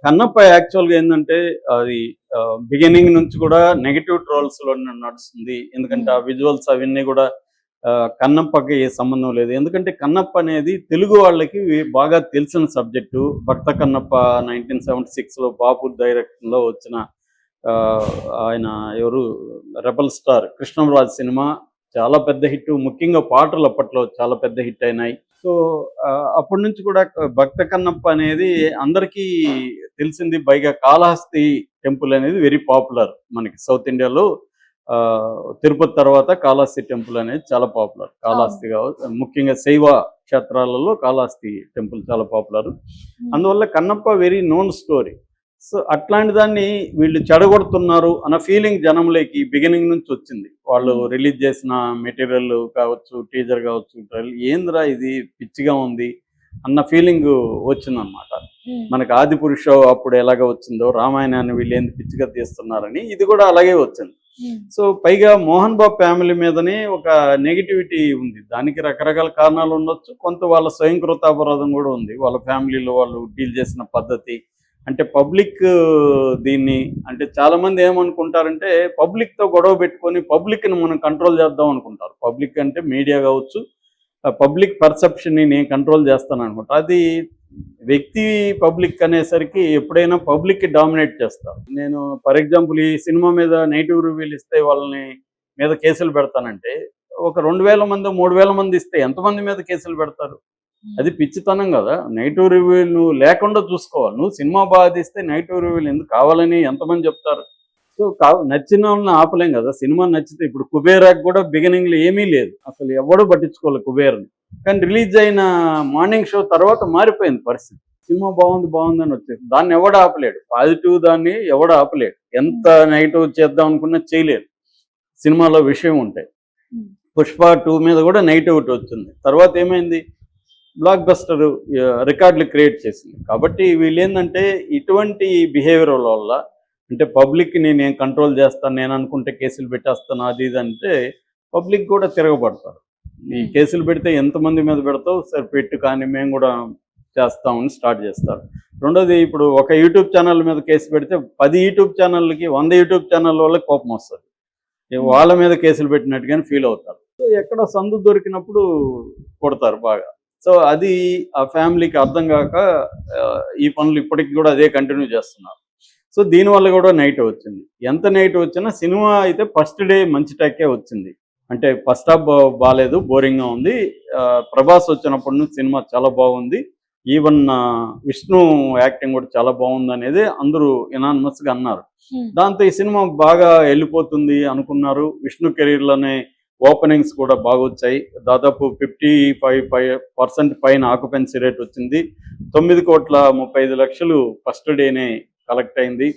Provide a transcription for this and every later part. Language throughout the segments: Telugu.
కన్నప్ప యాక్చువల్‌గా ఏందంటే అది బిగినింగ్ నుంచి కూడా నెగెటివ్ ట్రోల్స్‌లోనే నడుస్తుంది. ఎందుకంటే హ్మ్. ఆ విజువల్స్ అవన్నీ కూడా కన్నప్పకి సంబంధం లేదు. ఎందుకంటే కన్నప్ప అనేది తెలుగు వాళ్ళకి బాగా తెలిసిన సబ్జెక్టు. 'భక్త కన్నప్ప' 1976లో బాపు డైరెక్షన్‌లో వచ్చిన ఆహ్, ఆయన ఎవరు 'రెబెల్ స్టార్' కృష్ణంరాజు సినిమా చాలా పెద్ద హిట్. ముఖ్యంగా పాటలు అప్పట్లో చాలా పెద్ద హిట్ అయినాయి. సో, అప్పటి నుంచి కూడా 'భక్త కన్నప్ప' అనేది అందరికీ తెలిసింది. పైగా కాళహస్తి టెంపుల్ అనేది వెరీ పాపులర్ మనకి సౌత్ ఇండియాలో. తిరుపతి తర్వాత కాళహస్తి టెంపుల్ అనేది చాలా పాపులర్. అవును. కాళహస్తి ముఖ్యంగా శైవ క్షేత్రాలలో కాళహస్తి టెంపుల్ చాలా పాపులర్. హ్మ్. అందువల్ల Kannappa very known story. So, అట్లాంటి దాన్ని వీళ్ళు చెడగొడుతున్నారు అన్న ఫీలింగ్ జనంలోకి బిగినింగ్ నుంచి వచ్చింది. వాళ్ళు హ్మ్. రిలీజ్ చేసిన మెటీరియల్ కావచ్చు, టీజర్ కావచ్చు, ఏందిరా ఇది పిచ్చిగా ఉంది అన్న ఫీలింగ్ వచ్చిందనమాట. హ్మ్. మనకి 'ఆదిపురుష్' అప్పుడు ఎలాగ వచ్చిందో రామాయణాన్ని వీళ్ళు ఏంది పిచ్చిగా తీస్తున్నారని ఇది కూడా అలాగే వచ్చింది. హ్మ్. సో, పైగా మోహన్ బాబు ఫ్యామిలీ మీదనే ఒక నెగటివిటీ ఉంది. దానికి రకరకాల కారణాలు ఉండొచ్చు. కొంత వాళ్ళ స్వయంకృతాపరాధం కూడా ఉంది. వాళ్ళ ఫ్యామిలీలో వాళ్ళు డీల్ చేసిన పద్ధతి. అంటే పబ్లిక్ దీన్ని అంటే చాలామంది ఏమనుకుంటారంటే పబ్లిక్‌తో గొడవ పెట్టుకొని పబ్లిక్‌ని మనం కంట్రోల్ చేద్దాం అనుకుంటారు. పబ్లిక్ అంటే మీడియా కావచ్చు, పబ్లిక్ పర్సెప్షన్‌ని నేను కంట్రోల్ చేస్తాననుకుంటా. అది వ్యక్తి పబ్లిక్ అనేసరికి ఎప్పుడైనా పబ్లిక్‌కి డామినేట్ చేస్తారు. నేను ఫర్ ఎగ్జాంపుల్ ఈ సినిమా మీద నెగెటివ్ రివ్యూలు ఇస్తే వాళ్ళని మీద కేసులు పెడతానంటే ఒక 2000 మందో, 3000 మంది ఇస్తే ఎంతమంది మీద కేసులు పెడతారు? హ్మ్. అది పిచ్చితనం గదా! నెగెటివ్ రివ్యూలు నువ్వు లేకుండా చూసుకోవాలి. నువ్వు సినిమా బాగా తీస్తే నెగెటివ్ రివ్యూలు ఎందుకు కావాలని ఎంతమంది చెప్తారు? సో, నచ్చినోళ్ళని ఆపలేం గదా! సినిమా నచ్చితే ఇప్పుడు 'కుబేరా'కి గూడా బిగినింగ్‌లో ఏమీ లేదు. అసలు ఎవ్వడు పట్టించుకోలే 'కుబేర్‌ని.' కానీ రిలీజ్ అయిన మార్నింగ్ షో తర్వాత మారిపోయింది పరిస్థితి. సినిమా బావుంది, బావుందని వచ్చేసింది. దాన్ని ఎవడు ఆపలేడు. పాజిటివ్ దాన్ని ఎవడు ఆపలేడు. ఎంత హ్మ్. నెగెటివ్ చేద్దాం అనుకున్నా చేయలేరు. సినిమాలో విషయం ఉంటే. హ్మ్. 'పుష్ప 2' మీద గూడా నెగెటివిటీ వచ్చింది. తర్వాత ఏమైంది? బ్లాక్ బస్టర్ రికార్డులు క్రియేట్ చేసింది. కాబట్టి వీళ్ళేందంటే ఇటువంటి బిహేవియర్ వల్ల అంటే పబ్లిక్‌ని నేను కంట్రోల్ చేస్తాను, నేను అనుకుంటే కేసులు పెట్టేస్తాను అది ఇది అంటే పబ్లిక్ కూడా తిరగబడతారు. ఈ హ్మ్. కేసులు పెడితే ఎంతమంది మీద పెడతావు? సరే పెట్టు కానీ మేము కూడా చేస్తామని స్టార్ట్ చేస్తారు. రెండోది ఇప్పుడు ఒక యూట్యూబ్ ఛానల్ మీద కేసు పెడితే 10 యూట్యూబ్ ఛానల్‌లకి 100 యూట్యూబ్ ఛానల్ వాళ్ళకి కోపం వస్తది. హ్మ్. వాళ్ళ మీద కేసులు పెట్టినట్టుగానే ఫీల్ అవుతారు. సో, ఎక్కడో సందు దొరికినప్పుడు కొడతారు బాగా. సో, అది ఆ ఫ్యామిలీకి అర్థం గాక ఈ పనులు ఇప్పటికి గూడా అదే కంటిన్యూ చేస్తున్నారు. సో, దీనివల్ల గూడా నెగెటివ్ వచ్చింది. ఎంత నెగెటివ్ వచ్చినా సినిమా అయితే ఫస్ట్ డే మంచి టాకే వచ్చింది. అంటే ఫస్ట్ హాఫ్ బాలేదు. బోరింగ్‌గా ఉంది. 'ప్రభాస్' వచ్చినప్పటి నుంచి సినిమా చాలా బాగుంది. ఈవెన్ విష్ణు యాక్టింగ్ గూడా చాలా బాగుందనేది అందరూ యునానిమస్‌గా అన్నారు. హ్మ్. దాంతో ఈ సినిమా బాగా ఎళ్ళిపోతుంది అనుకున్నారు. విష్ణు కెరీర్‌లోనే ఓపెనింగ్స్ కూడా బాగొచ్చాయి. దాదాపు 55% పైన ఆక్యుపెన్సీ రేట్ వచ్చింది. 9,35,00,000 ఫస్ట్ డేనే కలెక్ట్ అయింది.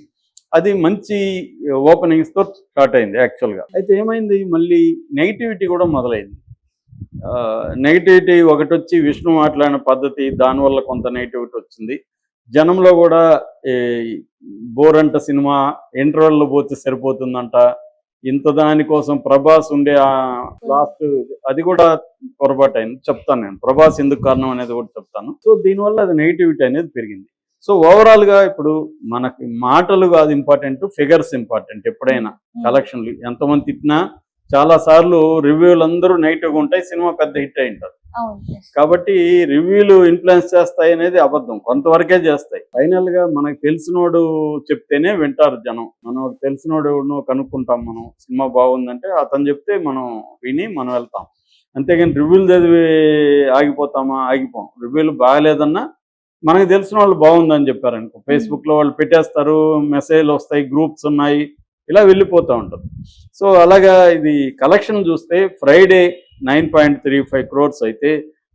అది మంచి ఓపెనింగ్స్‌తో స్టార్ట్ అయింది యాక్చువల్‌గా. అయితే ఏమైంది మళ్ళీ నెగటివిటీ కూడా మొదలైంది. నెగటివిటీ ఒకటొచ్చి విష్ణు మాట్లాడిన పద్ధతి దానివల్ల కొంత నెగటివిటీ వచ్చింది. జనంలో కూడా ఈ బోరంట సినిమా ఇంటర్వెల్‌లో పోతే సరిపోతుందంట. ఇంత దాని కోసం 'ప్రభాస్' ఉండే హ్మ్. లాస్ట్ అది కూడా పొరపాటయింది. చెప్తాను నేను. 'ప్రభాస్' ఎందుకు కారణం అనేది కూడా చెప్తాను. సో, దీనివల్ల అది నెగటివిటీ అనేది పెరిగింది. సో, ఓవరాల్‌గా ఇప్పుడు మనకి మాటలు కాదు ఇంపార్టెంట్, ఫిగర్స్ ఇంపార్టెంట్ హ్మ్. ఎప్పుడైనా. హ్మ్. కలెక్షన్‌లు ఎంతమంది తిట్టినా చాలా సార్లు రివ్యూలందరూ నెగెటివ్‌గా ఉంటాయి. సినిమా పెద్ద హిట్ అయ్యుంటది. అవును. యెస్. కాబట్టి రివ్యూలు ఇన్‌ఫ్లుయెన్స్ చేస్తాయనేది అబద్ధం. కొంతవరకే చేస్తాయి. ఫైనల్‌గా మనకు తెలిసినోడు చెప్తేనే వింటారు జనం. మనకు తెలిసినోడు ఎవడినో కనుక్కుంటాం మనం. సినిమా బాగుందంటే అతను చెప్తే మనం విని మనం వెళ్తాం. అంతేగాని రివ్యూలు చదివి ఆగిపోతామా? ఆగిపోం. రివ్యూలు బాగాలేదన్నా మనకు తెలిసిన వాళ్ళు బాగుందని చెప్పారనుకో. హ్మ్. ఫేస్‌బుక్‌లో వాళ్ళు పెట్టేస్తారు. మెసేజ్‌లొస్తాయి. గ్రూప్స్ ఉన్నాయి. ఇలా వెళ్ళిపోతా ఉంటది. సో, అలాగా ఇది కలెక్షన్ చూస్తే ఫ్రైడే 9.35 క్రోర్స్ అయితే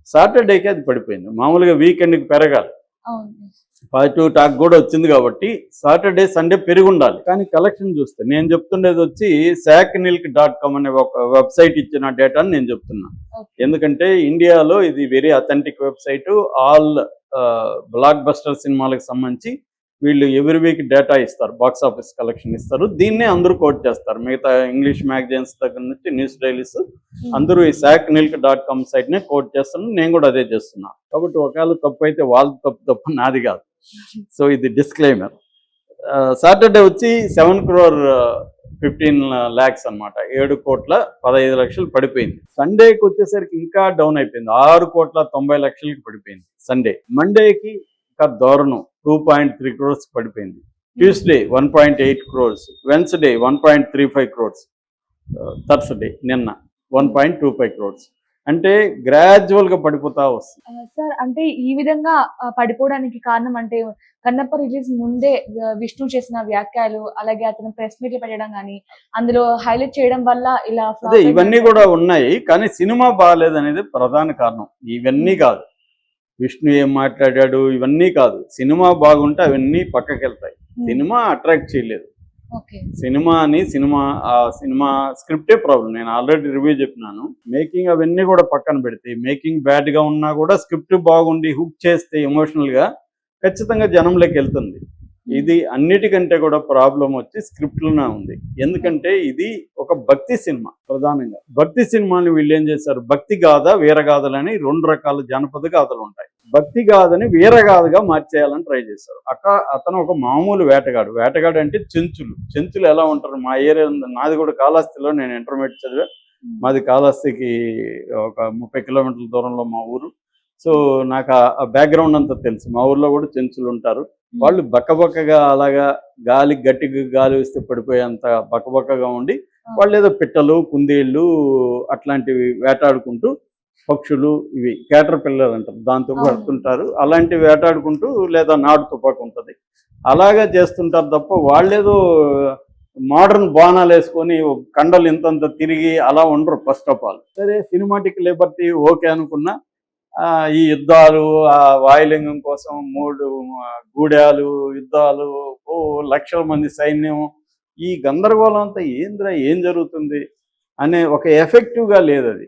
సాటర్డేకి అది పడిపోయింది. మామూలుగా వీకెండ్‌కి పెరగాలి. అవును. యెస్. పాజిటివ్ టాక్ కూడా వచ్చింది కాబట్టి సాటర్డే, సండే పెరిగుండాలి. కానీ కలెక్షన్ చూస్తే నేను చెప్తుండేదొచ్చి sacknilk.com అనే ఒక వెబ్‌సైట్ ఇచ్చిన డేటాని నేను చెప్తున్నా. ఓకే. ఎందుకంటే ఇండియాలో ఇది very authentic website. All block buster సినిమాలకు సంబంధించి వీళ్ళు ఎవ్రీ వీక్ డేటా ఇస్తారు. బాక్స్ ఆఫీస్ కలెక్షన్ ఇస్తారు. దీన్నే అందరూ కోట్ చేస్తారు. మిగతా ఇంగ్లీష్ మ్యాగజైన్స్ దగ్గర నుంచి న్యూస్ డైలీస్ హ్మ్. అందరూ ఈ sacknilk.com సైట్‌నే కోట్ చేస్తున్నారు. నేను కూడా అదే చేస్తున్నా. కాబట్టి ఒకవేళ తప్పైతే వాళ్ళది తప్పు నాది కాదు. సో ఇది డిస్క్లైమర్. సాటర్డే వచ్చి 7,15,00,000 అనమాట. 7,15,00,000 పడిపోయింది. సండేకి వచ్చేసరికి ఇంకా డౌన్ అయిపోయింది. 6,90,00,000కి పడిపోయింది సండే. మండేకి ఇంకా దారుణం 2.3 crores పడిపోయింది. Tuesday 1.8 crores, Wednesday 1.35 crores, Thursday నిన్న 1.25 crores. అంటే గ్రాడ్యువల్గా పడిపోతా వస్తుంది. సార్ అంటే ఈ విధంగా పడిపోవడానికి కారణం అంటే కన్నప్ప రిలీజ్ ముందే విష్ణు చేసిన వ్యాఖ్యలు, అలాగే అతను ప్రెస్ మీట్లు పెట్టడం కానీ అందులో హైలైట్ చేయడం వల్ల ఇలా అదే ఇవన్నీ కూడా ఉన్నాయి. కానీ సినిమా బాగాలేదనేది ప్రధాన కారణం. ఇవన్నీ కాదు, విష్ణు ఏం మాట్లాడాడు ఇవన్నీ కాదు. సినిమా బాగుంటే అవన్నీ పక్కకి వెళ్తాయి. సినిమా అట్రాక్ట్ చేయలేదు. సినిమా స్క్రిప్టే ప్రాబ్లం. నేను ఆల్రెడీ రివ్యూ చెప్పినాను. మేకింగ్ అవన్నీ కూడా పక్కన పెడితే, మేకింగ్ బ్యాడ్ గా ఉన్నా కూడా స్క్రిప్ట్ బాగుండి హుక్ చేస్తే ఎమోషనల్ గా ఖచ్చితంగా జనంలోకి వెళ్తుంది. ఇది అన్నిటికంటే కూడా ప్రాబ్లం వచ్చి స్క్రిప్ట్లోనే ఉంది. ఎందుకంటే ఇది ఒక భక్తి సినిమా. ప్రధానంగా భక్తి సినిమాని వీళ్ళు ఏం చేశారు, భక్తి గాథ వీరగాథలని 2 రకాల జానపద గాథలు ఉంటాయి. భక్తి గాథని వీరగాథగా మార్చేయాలని ట్రై చేశారు. అతను ఒక మామూలు వేటగాడు అంటే చెంచులు ఎలా ఉంటారు, మా ఏరియా నాది కూడా కాళహస్తిలో, నేను ఇంటర్మీడియట్ చదివా. మాది కాళహస్తికి ఒక 30 కిలోమీటర్ల దూరంలో మా ఊరు. సో నాకు ఆ బ్యాక్గ్రౌండ్ అంతా తెలుసు. మా ఊర్లో కూడా చెంచులు ఉంటారు. వాళ్ళు బక్కబక్కగా అలాగా గట్టిగా గాలి వేస్తే పడిపోయేంత బక్కబక్కగా ఉండి వాళ్ళు ఏదో పిట్టలు, కుందేళ్ళు అట్లాంటివి వేటాడుకుంటూ, పక్షులు ఇవి క్యాటర్ పిల్లర్ అంటారు, దాంతో పడుతుంటారు. అలాంటివి వేటాడుకుంటూ, లేదా నాటు తుపాకు ఉంటుంది, అలాగా చేస్తుంటారు తప్ప వాళ్ళేదో మోడర్న్ బాణాలు వేసుకొని కండలు ఇంతంత తిరిగి అలా ఉండరు. ఫస్ట్ ఆఫ్ ఆల్ సరే సినిమాటిక్ లిబర్టీ ఓకే అనుకున్నా, ఈ యుద్ధాలు, ఆ వాయులింగం కోసం 3 గూడాలు, యుద్ధాలు, లక్షల మంది సైన్యం, ఈ గందరగోళం అంతా ఏం జరుగుతుంది అనే ఒక ఎఫెక్టివ్గా లేదు అది.